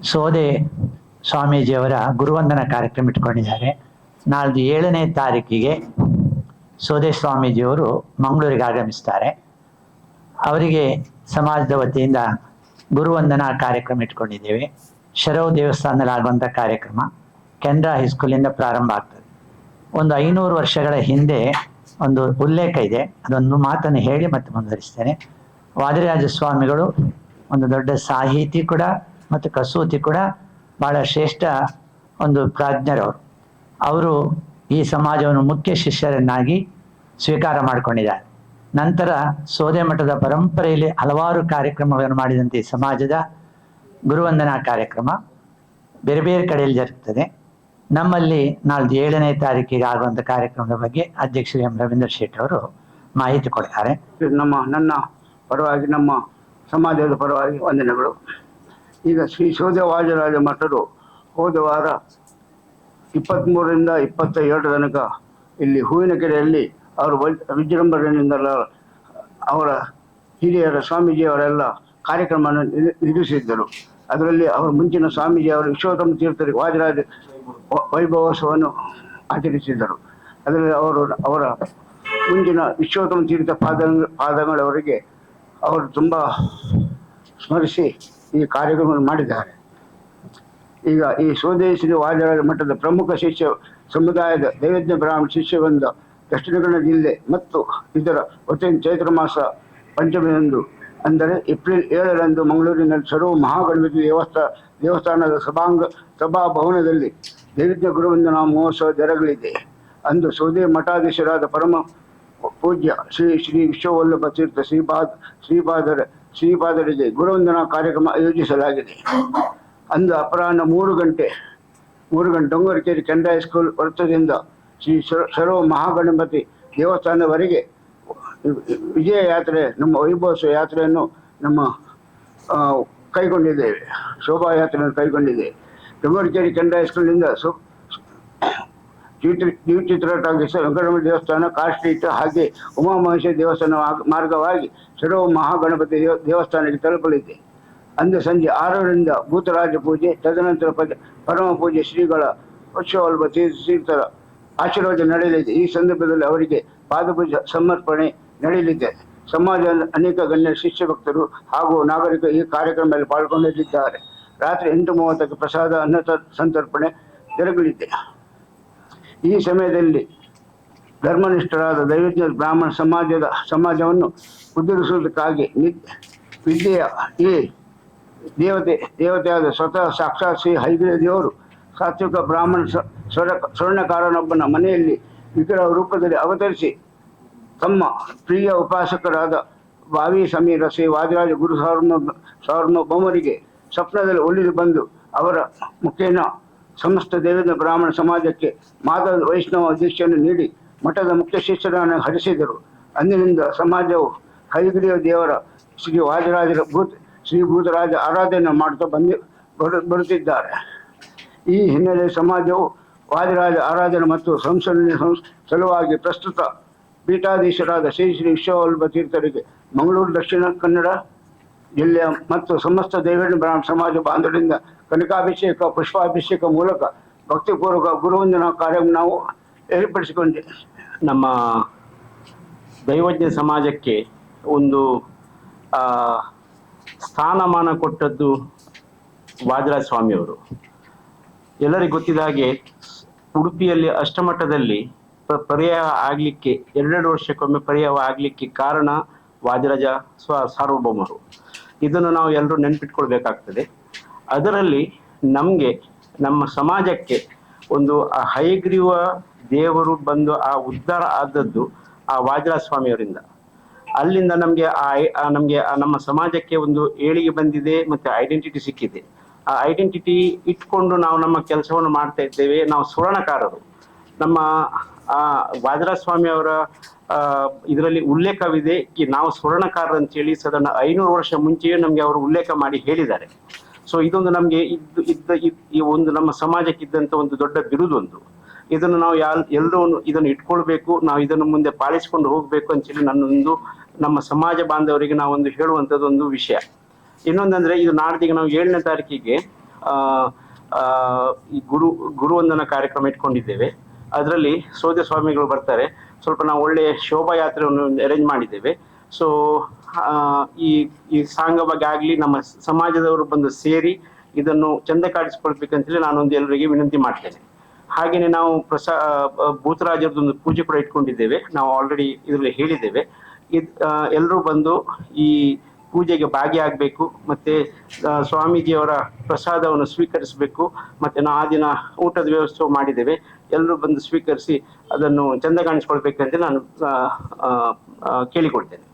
ಸೋದೆ ಸ್ವಾಮೀಜಿಯವರ ಗುರುವಂದನಾ ಕಾರ್ಯಕ್ರಮ ಇಟ್ಕೊಂಡಿದ್ದಾರೆ. ನಾಳ್ದು 7ನೇ ತಾರೀಕಿಗೆ ಸೋದೆ ಸ್ವಾಮೀಜಿಯವರು ಮಂಗಳೂರಿಗೆ ಆಗಮಿಸ್ತಾರೆ. ಅವರಿಗೆ ಸಮಾಜದ ವತಿಯಿಂದ ಗುರುವಂದನಾ ಕಾರ್ಯಕ್ರಮ ಇಟ್ಕೊಂಡಿದ್ದೇವೆ. ಶರವ್ ದೇವಸ್ಥಾನದಲ್ಲಿ ಆಗುವಂಥ ಕಾರ್ಯಕ್ರಮ ಕೆನರಾ ಹೈಸ್ಕೂಲಿಂದ ಪ್ರಾರಂಭ ಆಗ್ತದೆ. ಒಂದು 500 ವರ್ಷಗಳ ಹಿಂದೆ ಒಂದು ಉಲ್ಲೇಖ ಇದೆ, ಅದೊಂದು ಮಾತನ್ನು ಹೇಳಿ ಮತ್ತೆ ಮುಂದುವರಿಸ್ತೇನೆ. ವಾದಿರಾಜ ಸ್ವಾಮಿಗಳು ಒಂದು ದೊಡ್ಡ ಸಾಹಿತಿ ಕೂಡ ಮತ್ತು ಕಸೂತಿ ಕೂಡ, ಬಹಳ ಶ್ರೇಷ್ಠ ಒಂದು ಪ್ರಾಜ್ಞರವರು. ಅವರು ಈ ಸಮಾಜವನ್ನು ಮುಖ್ಯ ಶಿಷ್ಯರನ್ನಾಗಿ ಸ್ವೀಕಾರ ಮಾಡಿಕೊಂಡಿದ್ದಾರೆ. ನಂತರ ಸೋದೆ ಮಠದ ಪರಂಪರೆಯಲ್ಲಿ ಹಲವಾರು ಕಾರ್ಯಕ್ರಮಗಳನ್ನು ಮಾಡಿದಂತೆ ಈ ಸಮಾಜದ ಗುರುವಂದನಾ ಕಾರ್ಯಕ್ರಮ ಬೇರೆ ಬೇರೆ ಕಡೆಯಲ್ಲಿ ಜರುಗ್ತದೆ. ನಮ್ಮಲ್ಲಿ ನಾಳ್ದು 7ನೇ ತಾರೀಕಿಗೆ ಆಗುವಂಥ ಕಾರ್ಯಕ್ರಮದ ಬಗ್ಗೆ ಅಧ್ಯಕ್ಷರು ಎಂ ರವೀಂದ್ರ ಶೆಟ್ಟಿ ಅವರು ಮಾಹಿತಿ ಕೊಡ್ತಾರೆ. ನನ್ನ ಪರವಾಗಿ, ನಮ್ಮ ಸಮಾಜದ ಪರವಾಗಿ ವಂದನೆಗಳು. ಈಗ ಶ್ರೀ ಸೋದೆ ವಾದಿರಾಜ ಮಠರು ಹೋದ ವಾರ 23ರಿಂದ 27 ತನಕ ಇಲ್ಲಿ ಹೂವಿನಕೆರೆಯಲ್ಲಿ ಅವರು ವಿಜೃಂಭಣೆಯಿಂದ ಅವರ ಹಿರಿಯರ ಸ್ವಾಮೀಜಿಯವರೆಲ್ಲ ಕಾರ್ಯಕ್ರಮವನ್ನು ನಿರ್ವಹಿಸಿದ್ದರು. ಅದರಲ್ಲಿ ಅವರು ಮುಂಚಿನ ಸ್ವಾಮೀಜಿಯವರು ವಿಶ್ವೋತ್ತಮ ತೀರ್ಥರಿಗೆ ವಾದಿರಾಜ ವೈಭವೋತ್ಸವವನ್ನು ಆಚರಿಸಿದ್ದರು. ಅದರಲ್ಲಿ ಅವರ ಮುಂಚಿನ ವಿಶ್ವೋತ್ತಮ ತೀರ್ಥ ಪಾದಗಳವರಿಗೆ ಅವರು ತುಂಬ ಸ್ಮರಿಸಿ ಈ ಕಾರ್ಯಕ್ರಮವನ್ನು ಮಾಡಿದ್ದಾರೆ. ಈಗ ಈ ಸೋದೆ ಶ್ರೀ ವಾದಿರಾಜ ಮಠದ ಪ್ರಮುಖ ಶಿಷ್ಯ ಸಮುದಾಯದ ದೈವಜ್ಞ ಬ್ರಾಹ್ಮಣ ಶಿಷ್ಯವೃಂದ ದಕ್ಷಿಣ ಕನ್ನಡ ಜಿಲ್ಲೆ ಮತ್ತು ಇದರ ವತಿಯಿಂದ ಚೈತ್ರ ಮಾಸ ಪಂಚಮಿಯಂದು ಅಂದರೆ ಏಪ್ರಿಲ್ 7ರಂದು ಮಂಗಳೂರಿನಲ್ಲಿ ಸರ್ವ ಮಹಾಗಣಪತಿ ದೇವಸ್ಥಾನದ ಸಭಾಭವನದಲ್ಲಿ ದೈವಜ್ಞ ಗುರುವಂದನಾ ಮಹೋತ್ಸವ ಜರಗಲಿದೆ. ಅಂದು ಸೋದೆ ಮಠಾಧೀಶರಾದ ಪರಮ ಪೂಜ್ಯ ಶ್ರೀ ಶ್ರೀ ವಿಶ್ವವಲ್ಲಭ ತೀರ್ಥ ಶ್ರೀಪಾದರಿಗೆ ಗುರುವಂದನಾ ಕಾರ್ಯಕ್ರಮ ಆಯೋಜಿಸಲಾಗಿದೆ. ಅಂದು ಅಪರಾಹ್ನ 3 ಗಂಟೆ ಡೊಂಗರಕೇರಿ ಕೆನರಾ ಹೈಸ್ಕೂಲ್ ವೃತ್ತದಿಂದ ಶ್ರೀ ಸರ್ವ ಮಹಾಗಣಪತಿ ದೇವಸ್ಥಾನದವರೆಗೆ ವಿಜಯ ಯಾತ್ರೆ, ನಮ್ಮ ವೈಭವೋತ್ಸವ ಯಾತ್ರೆಯನ್ನು ಕೈಗೊಂಡಿದ್ದೇವೆ. ಶೋಭಾಯಾತ್ರೆಯನ್ನು ಕೈಗೊಂಡಿದ್ದೇವೆ. ಡೊಂಗರಕೇರಿ ಕೆನರಾ ಹೈಸ್ಕೂಲಿನಿಂದ ದ್ವಿಚಿತ್ರ ಟಾಕೀಸ್, ವೆಂಕಟರಮಣ ದೇವಸ್ಥಾನ, ಕಾರ್ ಸ್ಟ್ರೀಟ್ ಹಾಗೆ ಉಮಾಮಹೇಶ್ವರ ದೇವಸ್ಥಾನ ಮಾರ್ಗವಾಗಿ ಸರ್ವ ಮಹಾಗಣಪತಿ ದೇವಸ್ಥಾನಕ್ಕೆ ತಲುಪಲಿದೆ. ಅಂದು ಸಂಜೆ 6ರಿಂದ ಭೂತರಾಜ ಪೂಜೆ, ತದನಂತರ ಪರಮ ಪೂಜೆ ಶ್ರೀಗಳ ವಿಶ್ವವಲ್ಲಭ ತೀರ್ಥರ ಆಶೀರ್ವಾದ ನಡೆಯಲಿದೆ. ಈ ಸಂದರ್ಭದಲ್ಲಿ ಅವರಿಗೆ ಪಾದಪೂಜೆ ಸಮರ್ಪಣೆ ನಡೆಯಲಿದೆ. ಸಮಾಜದ ಅನೇಕ ಗಣ್ಯ ಶಿಷ್ಯ ಭಕ್ತರು ಹಾಗೂ ನಾಗರಿಕರು ಈ ಕಾರ್ಯಕ್ರಮದಲ್ಲಿ ಪಾಲ್ಗೊಂಡಿದ್ದಾರೆ. ರಾತ್ರಿ 8:30ಕ್ಕೆ ಪ್ರಸಾದ ಅನ್ನ ಸಂತರ್ಪಣೆ ಜರುಗಲಿದೆ. ಈ ಸಮಯದಲ್ಲಿ ಧರ್ಮನಿಷ್ಠರಾದ ದೈವಜ್ಞ ಬ್ರಾಹ್ಮಣ ಸಮಾಜವನ್ನು ಉದ್ಧರಿಸುವುದಕ್ಕಾಗಿ ವಿದ್ಯೆಯ ಈ ದೇವತೆಯಾದ ಸ್ವತಃ ಸಾಕ್ಷಾತ್ ಶ್ರೀ ಹೈಗ್ರೀವ ದೇವರು ಸಾತ್ವಿಕ ಬ್ರಾಹ್ಮಣ ಸ್ವರ್ಣಕಾರನೊಬ್ಬನ ಮನೆಯಲ್ಲಿ ವಿಗ್ರಹ ರೂಪದಲ್ಲಿ ಅವತರಿಸಿ ತಮ್ಮ ಪ್ರಿಯ ಉಪಾಸಕರಾದ ಭಾವಿ ಸಮೀರ ಶ್ರೀ ವಾದಿರಾಜ ಗುರು ಸಾರ್ವಭೌಮರಿಗೆ ಸ್ವಪ್ನದಲ್ಲಿ ಒಲಿದು ಬಂದು ಅವರ ಮುಖೇನ ಸಮಸ್ತ ದೇವದ ಬ್ರಾಹ್ಮಣ ಸಮಾಜಕ್ಕೆ ಮಾಧವ ವೈಷ್ಣವ ದೀಕ್ಷೆಯನ್ನು ನೀಡಿ ಮಠದ ಮುಖ್ಯ ಶಿಷ್ಯರನ್ನು ಹರಿಸಿದರು. ಅಂದಿನಿಂದ ಸಮಾಜವು ಹೈಗ್ರೀವ ದೇವರ ಶ್ರೀ ವಾದಿರಾಜರ ಭೂತರಾಜ ಆರಾಧನೆ ಮಾಡುತ್ತಾ ಬರುತ್ತಿದ್ದಾರೆ. ಈ ಹಿನ್ನೆಲೆ ಸಮಾಜವು ವಾದಿರಾಜ ಆರಾಧನೆ ಮತ್ತು ಸಂಶೋಧನೆ ಸಲುವಾಗಿ ಪ್ರಸ್ತುತ ಪೀಠಾಧೀಶರಾದ ಶ್ರೀ ಶ್ರೀ ವಿಶ್ವವಲ್ಲಭ ತೀರ್ಥರಿಗೆ ಮಂಗಳೂರು ದಕ್ಷಿಣ ಕನ್ನಡ ಜಿಲ್ಲೆಯ ಮತ್ತು ಸಮಸ್ತ ದೈವಜ್ಞ ಬ್ರಾಹ್ಮಣ ಸಮಾಜ ಬಾಂಧವರಿಂದ ಕನಕಾಭಿಷೇಕ, ಪುಷ್ಪಾಭಿಷೇಕ ಮೂಲಕ ಭಕ್ತಿಪೂರ್ವಕ ಗುರುವಂದನಾ ಕಾರ್ಯವನ್ನು ನಾವು ಏರ್ಪಡಿಸಿಕೊಂಡಿದ್ದೇವೆ. ನಮ್ಮ ದೈವಜ್ಞ ಸಮಾಜಕ್ಕೆ ಒಂದು ಸ್ಥಾನಮಾನ ಕೊಟ್ಟದ್ದು ವಾದಿರಾಜ ಸ್ವಾಮಿಯವರು. ಎಲ್ಲರಿಗೂ ಗೊತ್ತಿದ್ದ ಹಾಗೆ ಉಡುಪಿಯಲ್ಲಿ ಅಷ್ಟಮಠದಲ್ಲಿ ಪರ್ಯಾಯ ಆಗಲಿಕ್ಕೆ 2 ವರ್ಷಕ್ಕೊಮ್ಮೆ ಪರ್ಯಾಯ ಆಗಲಿಕ್ಕೆ ಕಾರಣ ವಾದಿರಾಜ ಸಾರ್ವಭೌಮರು. ಇದನ್ನು ನಾವು ಎಲ್ಲರೂ ನೆನಪಿಟ್ಕೊಳ್ಬೇಕಾಗ್ತದೆ. ಅದರಲ್ಲಿ ನಮ್ಮ ಸಮಾಜಕ್ಕೆ ಒಂದು ಹಯಗ್ರೀವ ದೇವರು ಬಂದು ಆ ಉದ್ಧಾರ ಆದದ್ದು ಆ ವಾದಿರಾಜ ಸ್ವಾಮಿಯವರಿಂದ. ಅಲ್ಲಿಂದ ನಮಗೆ ನಮ್ಮ ಸಮಾಜಕ್ಕೆ ಒಂದು ಏಳಿಗೆ ಬಂದಿದೆ ಮತ್ತು ಐಡೆಂಟಿಟಿ ಸಿಕ್ಕಿದೆ. ಆ ಐಡೆಂಟಿಟಿ ಇಟ್ಕೊಂಡು ನಾವು ನಮ್ಮ ಕೆಲಸವನ್ನು ಮಾಡ್ತಾ ಇದ್ದೇವೆ. ನಾವು ಸುವರ್ಣಕಾರರು. ನಮ್ಮ ವಾದಿರಾಜ ಸ್ವಾಮಿ ಅವರ ಇದರಲ್ಲಿ ಉಲ್ಲೇಖವಿದೆ ನಾವು ಸುವರ್ಣಕಾರರು ಅಂತೇಳಿ ಸಾಧಾರಣ 500 ವರ್ಷ ಮುಂಚೆಯೇ ನಮಗೆ ಅವರು ಉಲ್ಲೇಖ ಮಾಡಿ ಹೇಳಿದ್ದಾರೆ. ಸೊ ಇದೊಂದು ನಮಗೆ ಈ ಒಂದು ನಮ್ಮ ಸಮಾಜಕ್ಕೆ ಇದ್ದಂಥ ಒಂದು ದೊಡ್ಡ ಬಿರುದೊಂದು. ಇದನ್ನು ನಾವು ಎಲ್ಲರೂ ಇದನ್ನು ಇಟ್ಕೊಳ್ಬೇಕು, ನಾವು ಇದನ್ನು ಮುಂದೆ ಪಾಲಿಸಿಕೊಂಡು ಹೋಗಬೇಕು ಅಂತೇಳಿ ನಮ್ಮ ಸಮಾಜ ಬಾಂಧವರಿಗೆ ನಾವೊಂದು ಹೇಳುವಂಥದ್ದು ಒಂದು ವಿಷಯ. ಇನ್ನೊಂದಂದ್ರೆ ಇದು ನಾಡ್ದಿಗೆ ನಾವು 7ನೇ ತಾರೀಕಿಗೆ ಆ, ಆ, ಈ ಗುರುವಂದನ ಕಾರ್ಯಕ್ರಮ ಇಟ್ಕೊಂಡಿದ್ದೇವೆ. ಅದರಲ್ಲಿ ಸೋದೆ ಸ್ವಾಮಿಗಳು ಬರ್ತಾರೆ. ಸ್ವಲ್ಪ ನಾವು ಒಳ್ಳೆಯ ಶೋಭಾಯಾತ್ರೆಯನ್ನು ಅರೇಂಜ್ ಮಾಡಿದ್ದೇವೆ. ಸೊ ಈ ಈ ಸಾಂಗ ಬಗ್ಗೆ ಆಗಲಿ ನಮ್ಮ ಸಮಾಜದವರು ಬಂದು ಸೇರಿ ಇದನ್ನು ಚಂದ ಕಾಣಿಸ್ಕೊಳ್ಬೇಕಂತೇಳಿ ನಾನೊಂದು ಎಲ್ಲರಿಗೆ ವಿನಂತಿ ಮಾಡ್ತೇನೆ. ಹಾಗೇನೆ ನಾವು ಭೂತರಾಜರದೊಂದು ಪೂಜೆ ಕೂಡ ಇಟ್ಕೊಂಡಿದ್ದೇವೆ. ನಾವು ಆಲ್ರೆಡಿ ಇದರಲ್ಲಿ ಹೇಳಿದ್ದೇವೆ. ಎಲ್ಲರೂ ಬಂದು ಈ ಪೂಜೆಗೆ ಭಾಗಿಯಾಗಬೇಕು, ಮತ್ತೆ ಸ್ವಾಮೀಜಿಯವರ ಪ್ರಸಾದವನ್ನು ಸ್ವೀಕರಿಸಬೇಕು. ಮತ್ತೆ ನಾವು ಆ ದಿನ ಊಟದ ವ್ಯವಸ್ಥೆ ಮಾಡಿದ್ದೇವೆ. ಎಲ್ಲರೂ ಬಂದು ಸ್ವೀಕರಿಸಿ ಅದನ್ನು ಚಂದ ಕಾಣಿಸ್ಕೊಳ್ಬೇಕಂತ ನಾನು ಕೇಳಿಕೊಳ್ತೇನೆ.